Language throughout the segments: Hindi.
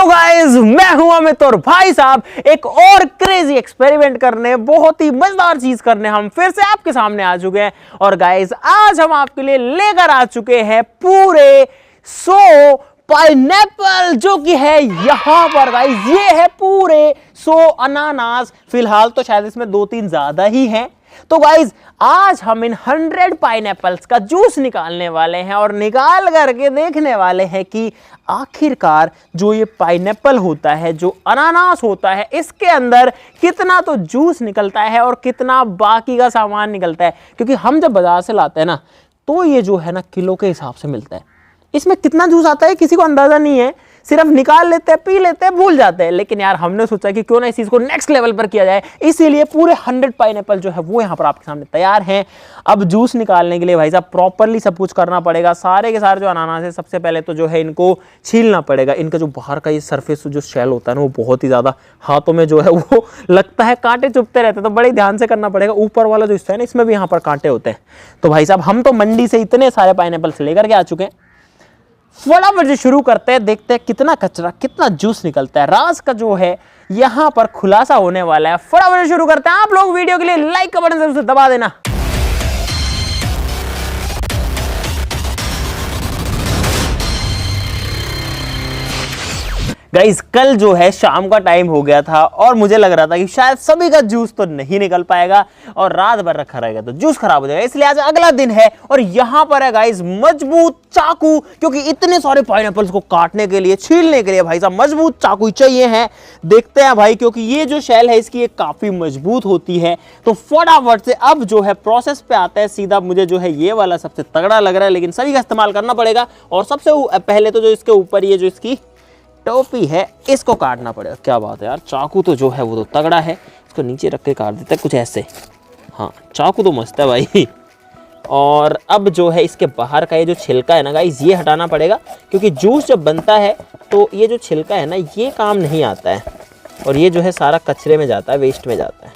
हेलो गाइस, मैं हूं अमित और भाई साहब एक और क्रेजी एक्सपेरिमेंट करने, बहुत ही मजेदार चीज करने हम फिर से आपके सामने आ चुके हैं। और गाइस आज हम आपके लिए लेकर आ चुके हैं पूरे 100 पाइनएप्पल, जो कि है यहां पर गाइस। ये है पूरे 100 अनानास। फिलहाल तो शायद इसमें 2-3 ज्यादा ही हैं। तो गाइज आज हम इन 100 पाइनएप्पल्स का जूस निकालने वाले हैं और निकाल करके देखने वाले हैं कि आखिरकार जो ये पाइनएप्पल होता है, जो अनानास होता है, इसके अंदर कितना तो जूस निकलता है और कितना बाकी का सामान निकलता है। क्योंकि हम जब बाजार से लाते हैं ना, तो ये जो है ना किलो के हिसाब से मिलता है। इसमें कितना जूस आता है किसी को अंदाजा नहीं है, सिर्फ निकाल लेते हैं, पी लेते हैं, भूल जाते हैं। लेकिन यार हमने सोचा कि क्यों ना इस चीज को नेक्स्ट लेवल पर किया जाए, इसीलिए पूरे 100 पाइनएप्पल जो है वो यहाँ पर आपके सामने तैयार हैं। अब जूस निकालने के लिए भाई साहब प्रॉपरली सब कुछ करना पड़ेगा। सारे के सारे जो अनानास है, सबसे पहले तो जो है इनको छीलना पड़ेगा। इनका जो बाहर का ये सरफेस जो शेल होता है ना, वो बहुत ही ज्यादा हाथों में जो है वो लगता है कांटे चुभते रहते हैं, तो बड़े ध्यान से करना पड़ेगा। ऊपर वाला जो हिस्सा है ना, इसमें भी यहाँ पर कांटे होते हैं। तो भाई साहब हम तो मंडी से इतने सारे पाइनएप्पल्स लेकर के आ चुके हैं, फटाफट से शुरू करते हैं। देखते हैं कितना कचरा कितना जूस निकलता है। राज का जो है यहां पर खुलासा होने वाला है। फटाफट से शुरू करते हैं। आप लोग वीडियो के लिए लाइक का बटन जरूर से दबा देना। गाइस कल जो है शाम का टाइम हो गया था और मुझे लग रहा था कि शायद सभी का जूस तो नहीं निकल पाएगा और रात भर रखा रहेगा तो जूस खराब हो जाएगा। इसलिए आज अगला दिन है और यहां पर है गाइस मजबूत चाकू, क्योंकि इतने सारे पाइनएप्पल्स को काटने के लिए, छीलने के लिए भाई साहब मजबूत चाकू चाहिए है। देखते हैं भाई, क्योंकि ये जो शेल है इसकी काफी मजबूत होती है। तो फटाफट से अब जो है प्रोसेस पे आता है सीधा। मुझे जो है ये वाला सबसे तगड़ा लग रहा है, लेकिन सभी का इस्तेमाल करना पड़ेगा। और सबसे पहले तो जो इसके ऊपर ये जो इसकी टोपी है, इसको काटना पड़ेगा। क्या बात है यार, चाकू तो जो है वो तो तगड़ा है। इसको नीचे रख के काट देते हैं कुछ ऐसे। हाँ चाकू तो मस्त है भाई। और अब जो है इसके बाहर का ये जो छिलका है ना गाइस, ये हटाना पड़ेगा। क्योंकि जूस जब बनता है तो ये जो छिलका है ना, ये काम नहीं आता है और ये जो है सारा कचरे में जाता है, वेस्ट में जाता है।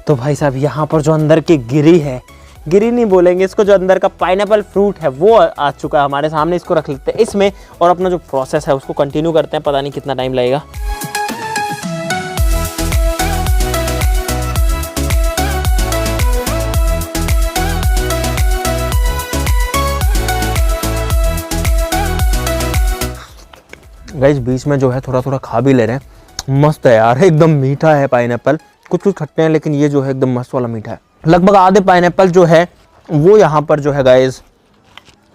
तो भाई साहब यहाँ पर जो अंदर की गिरी है, गिरी नहीं बोलेंगे इसको, जो अंदर का पाइनएप्पल फ्रूट है वो आ चुका है हमारे सामने। इसको रख लेते हैं इसमें और अपना जो प्रोसेस है उसको कंटिन्यू करते हैं। पता नहीं कितना टाइम लगेगा। गाइस बीच में जो है थोड़ा थोड़ा खा भी ले रहे हैं। मस्त है यार, एकदम मीठा है पाइनएप्पल। कुछ कुछ खट्टे हैं लेकिन ये जो है एकदम मस्त वाला मीठा है। लगभग आधे पाइनएप्पल जो है वो यहाँ पर जो है गाइस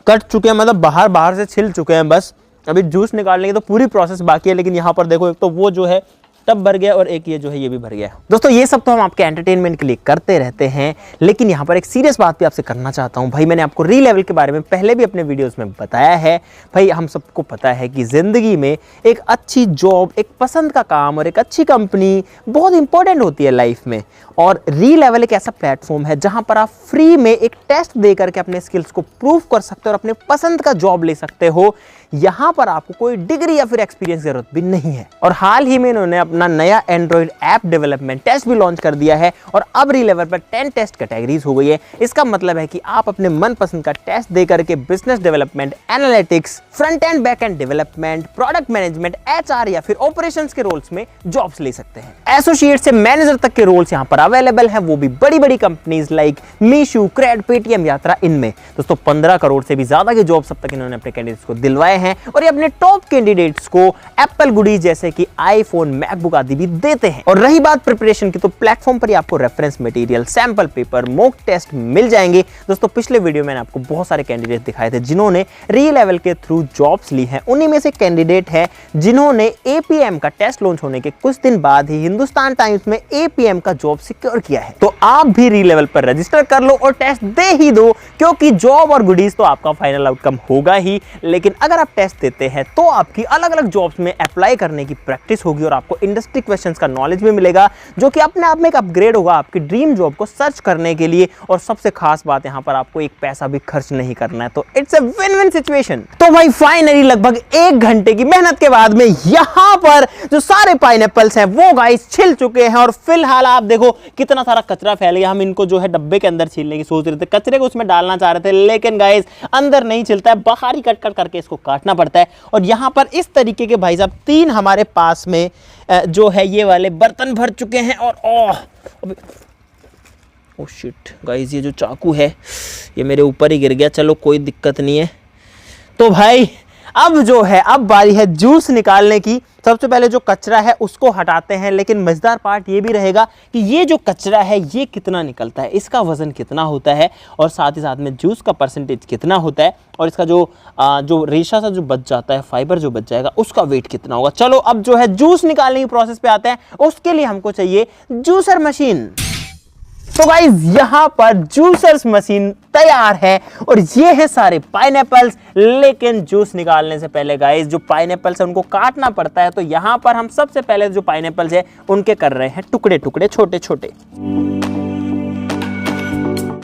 कट चुके हैं, मतलब बाहर से छिल चुके हैं। बस अभी जूस निकालने की तो पूरी प्रोसेस बाकी है। लेकिन यहाँ पर देखो, एक तो वो जो है टब भर गया और एक ये जो है ये भी भर गया। दोस्तों ये सब तो हम आपके एंटरटेनमेंट के लिए करते रहते हैं, लेकिन यहाँ पर एक सीरियस बात भी आपसे करना चाहता हूँ। भाई मैंने आपको री-लेवल के बारे में पहले भी अपने वीडियोस में बताया है। भाई हम सबको पता है कि जिंदगी में एक अच्छी जॉब, एक पसंद का काम और एक अच्छी कंपनी बहुत इंपॉर्टेंट होती है लाइफ में। और री-लेवल एक ऐसा प्लेटफॉर्म है जहाँ पर आप फ्री में एक टेस्ट दे करके अपने स्किल्स को प्रूव कर सकते हो और अपने पसंद का जॉब ले सकते हो। यहाँ पर आपको कोई डिग्री या फिर एक्सपीरियंस की जरूरत भी नहीं है। और हाल ही में इन्होंने अपना नया एंड्रॉइड ऐप डेवलपमेंट टेस्ट भी लॉन्च कर दिया है और अब री-लेवल पर 10 टेस्ट कैटेगरीज हो गई है। इसका मतलब है कि आप अपने मनपसंद का टेस्ट दे करके business development, analytics, front end back and development, product management, HR या फिर ऑपरेशंस के रोल्स में जॉब्स ले सकते हैं। एसोसिएट से मैनेजर तक के रोल्स यहाँ पर अवेलेबल हैं, वो भी बड़ी बड़ी companies like Meesho, CRED, Paytm, Yatra, इनमें। दोस्तों 15 करोड़ से भी ज्यादा के जॉब्स अब तक इन्होंने अपने कैंडिडेट्स को दिलवाए हैं और ये अपने टॉप कैंडिडेट्स को एप्पल गुडीज जैसे कि आईफोन, मैकबुक आदि भी देते हैं। और रही बात प्रिपरेशन की, तो प्लेटफॉर्म पर ही आपको reference material, sample paper, mock test मिल जाएंगे। दोस्तों पिछले वीडियो में मैंने आपको बहुत सारे कैंडिडेट दिखाए थे जिन्होंने री-लेवल के थ्रू जॉब्स ली हैं। उन्हीं में से कैंडिडेट है जिन्होंने APM का टेस्ट लॉन्च होने के कुछ दिन बाद ही हिंदुस्तान टाइम्स में APM का जॉब सिक्योर किया है। तो आप भी री-लेवल पर रजिस्टर कर लो और टेस्ट दे ही दो, क्योंकि जॉब और गुडीज तो आपका फाइनल आउटकम होगा ही। लेकिन अगर आप टेस्ट देते हैं तो आपकी अलग अलग जॉब्स में अप्लाई करने की प्रैक्टिस होगी और आपको इंडस्ट्री क्वेश्चंस का नॉलेज भी मिलेगा, जो कि अपने आप में एक अपग्रेड होगा आपकी ड्रीम जॉब को सर्च करने के लिए। और सबसे खास बात, यहाँ पर आपको एक पैसा भी खर्च नहीं करना है। तो it's a win win situation. तो भाई फाइनली लगभग 1 घंटे की मेहनत के बाद में यहाँ पर जो सारे पाइनएप्पल्स हैं वो गाइस छिल चुके हैं और फिलहाल आप देखो कितना सारा कचरा फैल गया। हम इनको जो है डब्बे के अंदर छीलने की सोच रहे थे, कचरे को उसमें डालना चाह रहे थे, लेकिन गाइस अंदर नहीं छिलता है, बाहर ही कट कट करके इसको काटना पड़ता है। और यहाँ पर इस तरीके के भाई साहब 3 हमारे पास में जो है ये वाले बर्तन भर चुके हैं। और ओह शिट गाइस, ये जो चाकू है ये मेरे ऊपर ही गिर गया। चलो कोई दिक्कत नहीं है। तो भाई अब जो है, अब बारी है जूस निकालने की। सबसे पहले जो कचरा है उसको हटाते हैं, लेकिन मजेदार पार्ट ये भी रहेगा कि ये जो कचरा है ये कितना निकलता है, इसका वजन कितना होता है, और साथ ही साथ में जूस का परसेंटेज कितना होता है, और इसका जो रेशा सा जो बच जाता है, फाइबर जो बच जाएगा, उसका वेट कितना होगा। चलो अब जो है जूस निकालने की प्रोसेस पे आते हैं। उसके लिए हमको चाहिए जूसर मशीन। तो गाइज यहाँ पर जूसर्स मशीन तैयार है, और ये है सारे पाइनएप्पल्स। लेकिन जूस निकालने से पहले गाइज जो पाइनएप्पल्स है उनको काटना पड़ता है। तो यहाँ पर हम सबसे पहले जो पाइनएप्पल्स है उनके कर रहे हैं टुकड़े टुकड़े, छोटे छोटे।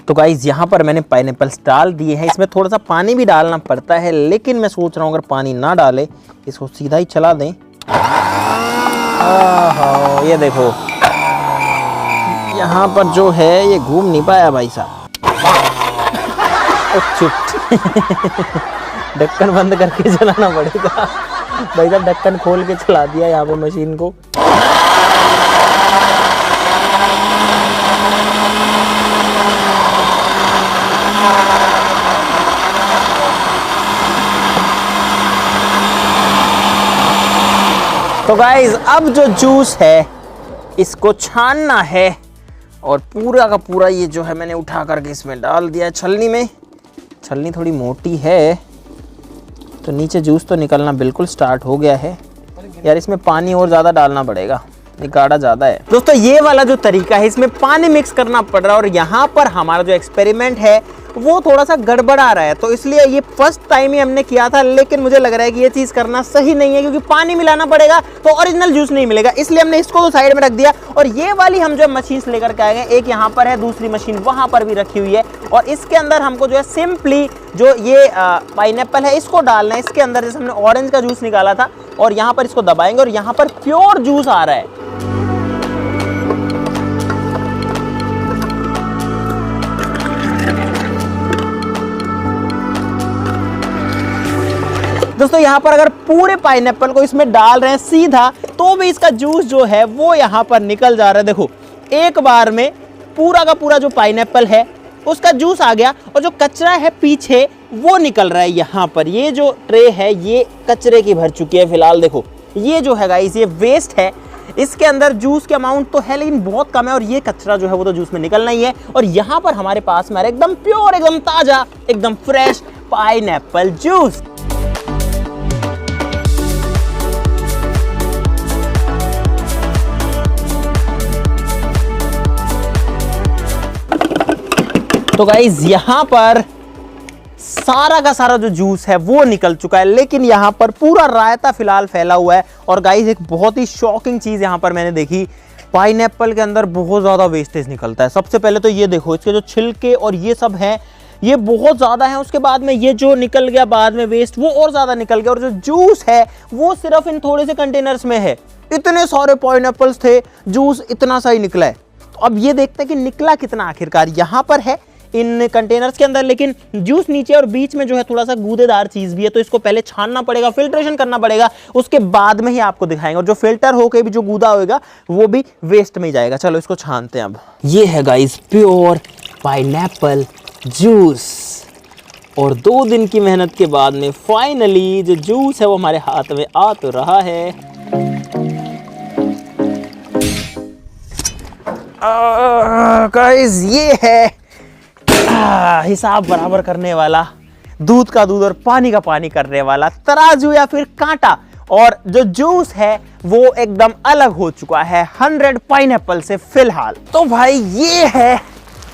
तो गाइज यहाँ पर मैंने पाइनएप्पल्स डाल दिए हैं। इसमें थोड़ा सा पानी भी डालना पड़ता है, लेकिन मैं सोच रहा हूँ अगर पानी ना डाले, इसको सीधा ही चला दें। ये देखो यहाँ पर जो है ये घूम नहीं पाया भाई साहब। ढक्कन बंद करके चलाना पड़ेगा भाई साहब। ढक्कन खोल के चला दिया यहाँ पे मशीन को। तो गाइज अब जो जूस है इसको छानना है, और पूरा का पूरा ये जो है मैंने उठा करके इसमें डाल दिया है छलनी में। छलनी थोड़ी मोटी है तो नीचे जूस तो निकलना बिल्कुल स्टार्ट हो गया है। यार इसमें पानी और ज़्यादा डालना पड़ेगा, ये गाढ़ा ज़्यादा है। दोस्तों ये वाला जो तरीका है इसमें पानी मिक्स करना पड़ रहा है, और यहाँ पर हमारा जो एक्सपेरिमेंट है वो थोड़ा सा गड़बड़ा रहा है। तो इसलिए ये फर्स्ट टाइम ही हमने किया था, लेकिन मुझे लग रहा है कि ये चीज़ करना सही नहीं है, क्योंकि पानी मिलाना पड़ेगा तो ओरिजिनल जूस नहीं मिलेगा। इसलिए हमने इसको तो साइड में रख दिया, और ये वाली हम जो मशीन लेकर के आए हैं, एक यहाँ पर है, दूसरी मशीन वहाँ पर भी रखी हुई है। और इसके अंदर हमको जो है सिंपली जो ये पाइनएप्पल है इसको डालना है इसके अंदर। जैसे हमने ऑरेंज का जूस निकाला था, और यहाँ पर इसको दबाएंगे और यहाँ पर प्योर जूस आ रहा है। दोस्तों यहाँ पर अगर पूरे पाइनएप्पल को इसमें डाल रहे हैं सीधा, तो भी इसका जूस जो है वो यहाँ पर निकल जा रहा है। देखो एक बार में पूरा का पूरा जो पाइनएप्पल है उसका जूस आ गया, और जो कचरा है पीछे वो निकल रहा है। यहाँ पर ये जो ट्रे है ये कचरे की भर चुकी है फिलहाल। देखो ये जो है गाइस ये वेस्ट है, इसके अंदर जूस के अमाउंट तो है लेकिन बहुत कम है, और ये कचरा जो है वो तो जूस में निकलना ही है। और यहाँ पर हमारे पास में एकदम प्योर, एकदम ताजा, एकदम फ्रेश पाइनएप्पल जूस। तो गाइज यहाँ पर सारा का सारा जो जूस है वो निकल चुका है, लेकिन यहाँ पर पूरा रायता फिलहाल फैला हुआ है। और गाइज एक बहुत ही शॉकिंग चीज़ यहाँ पर मैंने देखी, पाइनएप्पल के अंदर बहुत ज़्यादा वेस्टेज निकलता है। सबसे पहले तो ये देखो, इसके जो छिलके और ये सब हैं ये बहुत ज़्यादा है। उसके बाद में ये जो निकल गया बाद में वेस्ट, वो और ज़्यादा निकल गया। और जो जूस है वो सिर्फ इन थोड़े से कंटेनर्स में है। इतने सारे पाइनएप्पल्स थे, जूस इतना सा ही निकला है। तो अब ये देखते हैं कि निकला कितना आखिरकार। यहाँ पर है इन कंटेनर्स के अंदर, लेकिन जूस नीचे और बीच में जो है थोड़ा सा गूदेदार चीज़ भी है, तो इसको पहले छानना पड़ेगा, फिल्ट्रेशन करना पड़ेगा, उसके बाद में ही आपको दिखाएंगे। और जो फिल्टर होके भी जो गूदा होगा वो भी वेस्ट में ही जाएगा। चलो इसको छानते हैं अब। ये है गाइस प्योर पाइनएप्पल जूस, और 2 दिन की मेहनत के बाद में फाइनली जो जूस है वो हमारे हाथ में आ तो रहा है। गाइस ये है हिसाब बराबर करने वाला, दूध का दूध और पानी का पानी करने वाला तराजू या फिर कांटा। और जो जूस है वो एकदम अलग हो चुका है 100 पाइनएप्पल से फिलहाल। तो भाई ये है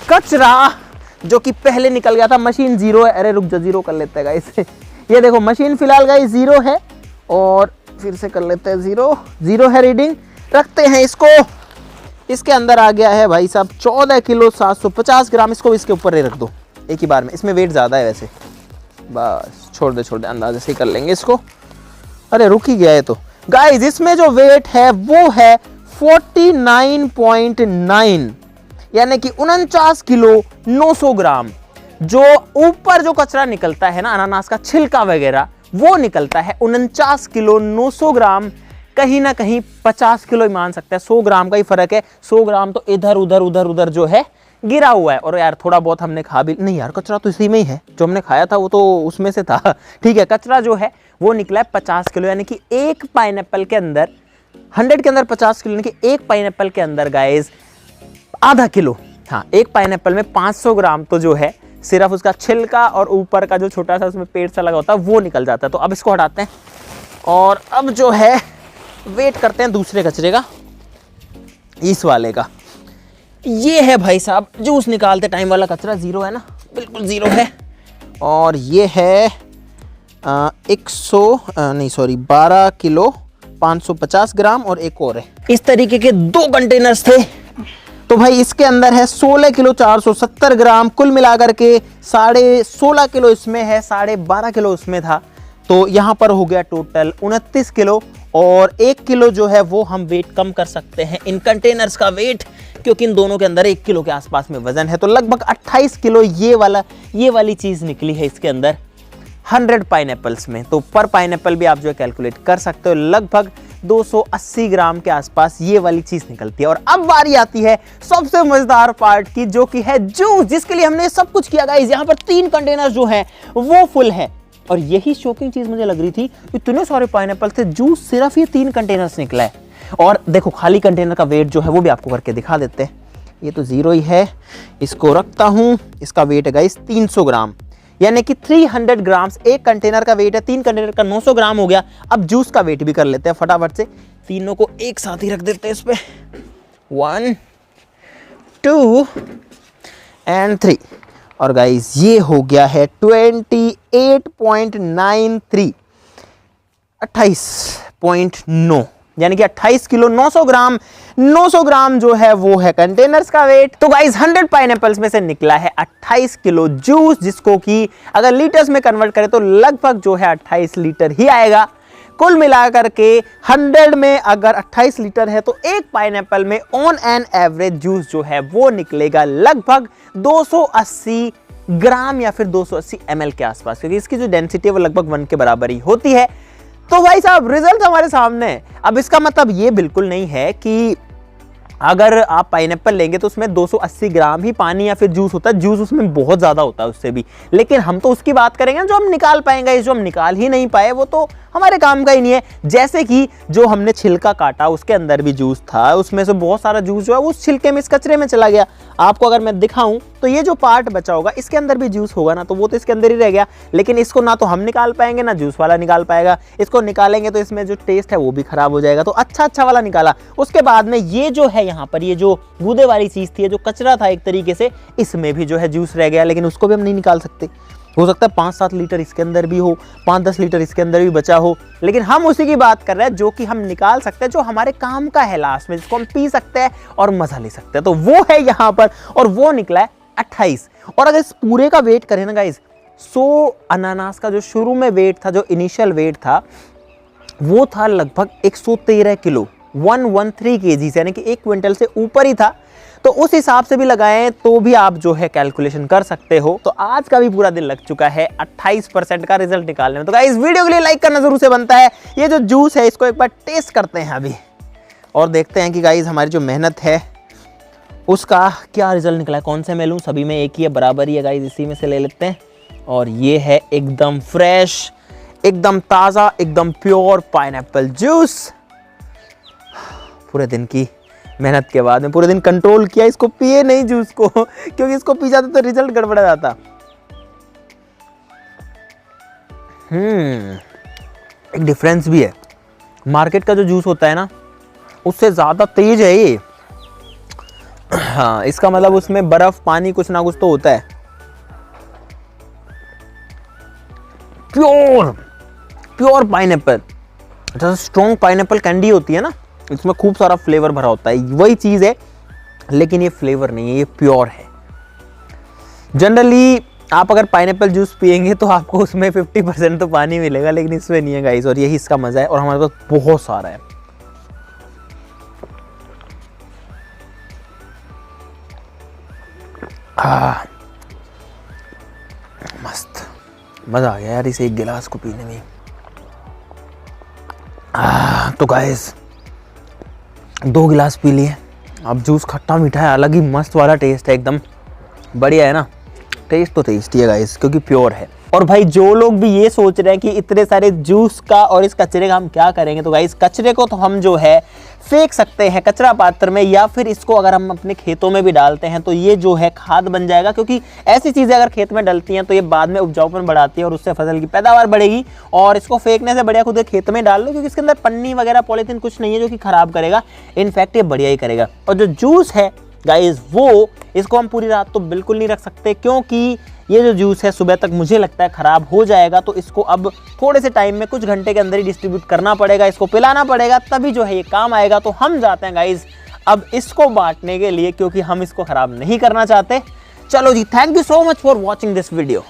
कचरा जो कि पहले निकल गया था। मशीन जीरो है, अरे रुक जा, जीरो कर लेते हैं गाइस। ये देखो मशीन फिलहाल गाइस जीरो है, और फिर से कर लेते हैं जीरो है रीडिंग। रखते हैं इसको, इसके अंदर आ गया है भाई साहब 14 किलो 750 ग्राम। इसको इसके ऊपर ही रख दो एक ही बार में, इसमें वेट ज़्यादा है वैसे। बस छोड़ दे अंदाजे से ही कर लेंगे इसको। अरे रुक ही गया है। तो गाइस इसमें जो वेट है वो है 49.9 यानी कि 49 किलो 900 ग्राम जो ऊपर जो कचरा निकलता है ना, अनानास का छिलका वगैरह, वो निकलता है 49 किलो 900 ग्राम। कहीं ना कहीं 50 किलो ही मान सकते हैं, 100 ग्राम का ही फर्क है। 100 ग्राम तो इधर उधर जो है गिरा हुआ है। और यार थोड़ा बहुत हमने खा भी नहीं, यार कचरा तो इसी में ही है, जो हमने खाया था वो तो उसमें से था। ठीक है, कचरा जो है वो निकला है 50 किलो, यानी कि एक पाइनएप्पल के अंदर 100 के अंदर 50 किलो, यानी कि एक पाइनएप्पल के अंदर गाइस आधा किलो, हाँ एक पाइनएप्पल में 500 ग्राम तो जो है सिर्फ उसका छिलका और ऊपर का जो छोटा सा उसमें पेड़ सा लगा होता है वो निकल जाता है। तो अब इसको हटाते हैं और अब जो है वेट करते हैं दूसरे कचरे का, इस वाले का। ये है भाई साहब जूस निकालते टाइम वाला कचरा, जीरो है ना, बिल्कुल जीरो है। और ये है 12 किलो 550 ग्राम और एक और है। इस तरीके के 2 कंटेनर्स थे। तो भाई इसके अंदर है 16 किलो 470 ग्राम, कुल मिलाकर के 16.5 किलो इसमें है, 12.5 किलो उसमें था। तो यहाँ पर हो गया टोटल 29 किलो। और 1 किलो जो है वो हम वेट कम कर सकते हैं इन कंटेनर्स का वेट, क्योंकि इन दोनों के अंदर 1 किलो के आसपास में वजन है। तो लगभग 28 किलो ये वाली चीज निकली है इसके अंदर 100 पाइनएप्पल्स में। तो पर पाइनएप्पल भी आप जो है कैलकुलेट कर सकते हो, लगभग 280 ग्राम के आसपास ये वाली चीज निकलती है। और अब बारी आती है सबसे मजेदार पार्ट की, जो कि है जूस, जिसके लिए हमने सब कुछ किया गाइस। यहाँ पर 3 कंटेनर जो है वो फुल है। और यही शॉकिंग चीज मुझे लग रही थी, इतने सारे पाइनएप्पल थे, जूस सिर्फ ये 3 कंटेनर्स निकला है। और देखो खाली कंटेनर का वेट जो है वो भी आपको करके दिखा देते हैं। ये तो जीरो ही है, इसको रखता हूं। इसका वेट है गाइस 300 ग्राम, यानी कि 300 ग्राम्स एक कंटेनर का वेट है। 3 कंटेनर का 900 ग्राम हो गया। अब जूस का वेट भी कर लेते हैं फटाफट से, तीनों को एक साथ ही रख देते हैं इस पे। 1 2 एंड 3। और गाइस ये हो गया है 28.93 28.9, यानी कि 28 किलो 900 ग्राम। 900 ग्राम जो है वो है कंटेनर्स का वेट। तो गाइस 100 पाइनएप्पल्स में से निकला है 28 किलो जूस, जिसको कि अगर लीटर्स में कन्वर्ट करें तो लगभग जो है 28 लीटर ही आएगा। कुल मिलाकर के 100 में अगर 28 लीटर है तो एक पाइनएप्पल में ऑन एन एवरेज जूस जो है वो निकलेगा लगभग 280 ग्राम या फिर 280 ml के आसपास, क्योंकि इसकी जो डेंसिटी है वो लगभग 1 के बराबर ही होती है। तो भाई साहब रिजल्ट हमारे सामने है। अब इसका मतलब ये बिल्कुल नहीं है कि अगर आप पाइनएप्पल लेंगे तो उसमें 280 ग्राम ही पानी या फिर जूस होता है। जूस उसमें बहुत ज्यादा होता है उससे भी, लेकिन हम तो उसकी बात करेंगे जो हम निकाल पाएंगे। जो हम निकाल ही नहीं पाए वो तो हमारे काम का ही नहीं है। जैसे कि जो हमने छिलका काटा उसके अंदर भी जूस था, उसमें से बहुत सारा जूस जो है उस छिलके में इस कचरे में चला गया। आपको अगर मैं दिखाऊं तो ये जो पार्ट बचा होगा इसके अंदर भी जूस होगा ना, तो वो तो इसके अंदर ही रह गया। लेकिन इसको ना तो हम निकाल पाएंगे ना जूस वाला निकाल पाएगा। इसको निकालेंगे तो इसमें जो टेस्ट है वो भी खराब हो जाएगा। तो अच्छा वाला निकाला। उसके बाद में ये जो है यहाँ पर ये जो गूदे वाली चीज थी, जो कचरा था एक तरीके से, इसमें भी जो है जूस रह गया, लेकिन उसको भी हम नहीं निकाल सकते। हो सकता है 5-7 लीटर इसके अंदर भी हो, 5-10 लीटर इसके अंदर भी बचा हो, लेकिन हम उसी की बात कर रहे हैं जो कि हम निकाल सकते हैं, जो हमारे काम का है लास्ट में, जिसको हम पी सकते हैं और मजा ले सकते हैं। तो वो है यहाँ पर, और वो निकला है 28। और अगर इस पूरे का वेट करें ना गाइस, 100 अनानास का जो शुरू में वेट था, जो इनिशियल वेट था, वो था लगभग 113 किलो 113 kg, यानी कि 1 क्विंटल से ऊपर ही था। तो उस हिसाब से भी लगाएं तो भी आप जो है कैलकुलेशन कर सकते हो। तो आज का भी पूरा दिन लग चुका है 28% का रिजल्ट निकालने में। तो गाइस वीडियो के लिए लाइक करना जरूर से बनता है। ये जो जूस है इसको एक बार टेस्ट करते हैं अभी, और देखते हैं कि गाइस हमारी जो मेहनत है उसका क्या रिजल्ट निकला है। कौन से मैं लूँ, सभी में एक ही है, बराबर ही है गाइस, इसी में से ले लेते हैं। और ये है एकदम फ्रेश, एकदम ताज़ा, एकदम प्योर पाइनएप्पल जूस। पूरे दिन की मेहनत के बाद में पूरे दिन कंट्रोल किया, इसको पिए नहीं जूस को, क्योंकि इसको पी जाता तो रिजल्ट गड़बड़ा जाता। एक डिफरेंस भी है, मार्केट का जो जूस होता है ना उससे ज़्यादा तेज है ये। हाँ, इसका मतलब उसमें बर्फ पानी कुछ ना कुछ तो होता है। प्योर पाइनएप्पल, जैसे स्ट्रॉन्ग पाइनएप्पल कैंडी होती है ना, इसमें खूब सारा फ्लेवर भरा होता है, वही चीज़ है, लेकिन ये फ्लेवर नहीं है, ये प्योर है। जनरली आप अगर पाइनएप्पल जूस पियेंगे तो आपको उसमें 50% तो पानी मिलेगा, लेकिन इसमें नहीं है गाइस, और यही इसका मज़ा है। और हमारे पास बहुत सारा है। मस्त, मज़ा आ गया यार इसे एक गिलास को पीने में। तो गाइस 2 गिलास पी लिए। अब जूस खट्टा मीठा है, अलग ही मस्त वाला टेस्ट है, एकदम बढ़िया है ना। टेस्ट तो टेस्टी है गाइस क्योंकि प्योर है। और भाई जो लोग भी ये सोच रहे हैं कि इतने सारे जूस का और इस कचरे का हम क्या करेंगे, तो गाइस कचरे को तो हम जो है फेंक सकते हैं कचरा पात्र में, या फिर इसको अगर हम अपने खेतों में भी डालते हैं तो ये जो है खाद बन जाएगा। क्योंकि ऐसी चीज़ें अगर खेत में डलती हैं तो ये बाद में उपजाऊपन बढ़ाती है और उससे फसल की पैदावार बढ़ेगी। और इसको फेंकने से बढ़िया खुद खेत में डाल लो, क्योंकि इसके अंदर पन्नी वगैरह पॉलीथीन कुछ नहीं है जो कि खराब करेगा, इनफैक्ट ये बढ़िया ही करेगा। और जो जूस है गाइस वो इसको हम पूरी रात तो बिल्कुल नहीं रख सकते, क्योंकि ये जो जूस है सुबह तक मुझे लगता है ख़राब हो जाएगा। तो इसको अब थोड़े से टाइम में, कुछ घंटे के अंदर ही डिस्ट्रीब्यूट करना पड़ेगा, इसको पिलाना पड़ेगा, तभी जो है ये काम आएगा। तो हम जाते हैं गाइस अब इसको बांटने के लिए, क्योंकि हम इसको ख़राब नहीं करना चाहते। चलो जी, thank you so much for watching this video.